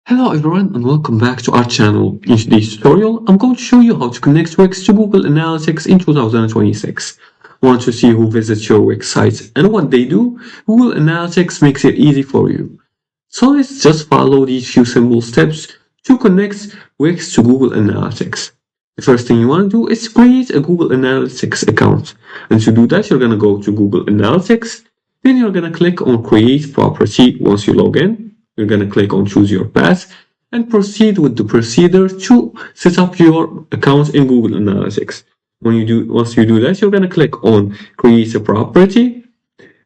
Hello everyone and welcome back to our channel. In today's tutorial, I'm going to show you how to connect Wix to Google Analytics in 2026. Want to see who visits your Wix site and what they do? Google Analytics makes it easy for you. So let's just follow these few simple steps to connect Wix to Google Analytics. The first thing you want to do is create a Google Analytics account. And to do that, you're going to go to Google Analytics. Then you're going to click on Create Property once you log in. You're going to click on Choose Your Path and proceed with the procedure to set up your account in Google Analytics. Once you do that, you're going to click on Create a Property,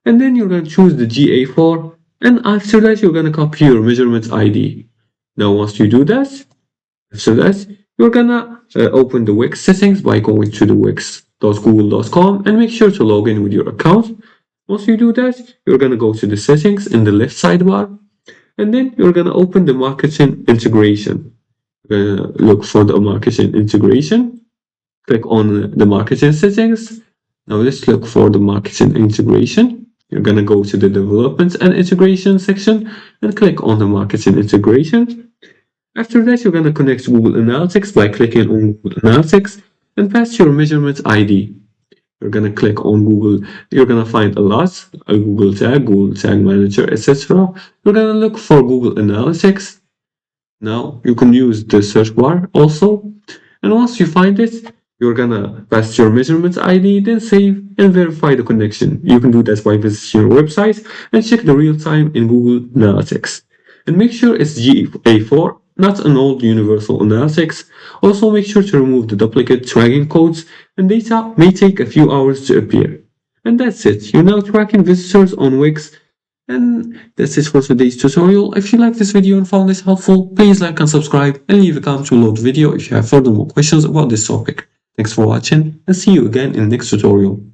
and then you're going to choose the GA4, and after that, you're going to copy your measurement ID. Now, once you do that, after that, you're going to open the Wix settings by going to the wix.google.com and make sure to log in with your account. Once you do that, you're going to go to the settings in the left sidebar. And then you're going to open the marketing integration. You're going to look for the marketing integration. Click on the marketing settings. Now let's look for the marketing integration. You're going to go to the development and integration section and click on the marketing integration. After that, you're going to connect to Google Analytics by clicking on Google Analytics and pass your measurement ID. You're going to click on Google. You're going to find a lot, a Google Tag Manager, etc. You're going to look for Google Analytics. Now you can use the search bar also. And once you find it, you're going to pass your measurement ID, then save and verify the connection. You can do that by visiting your website and check the real time in Google Analytics. And make sure it's GA4, not an old Universal Analytics. Also make sure to remove the duplicate tracking codes, and data may take a few hours to appear. And that's it. You're now tracking visitors on Wix. And that's it for today's tutorial. If you like this video and found this helpful, please like and subscribe and leave a comment below the video if you have further more questions about this topic. Thanks for watching and see you again in the next tutorial.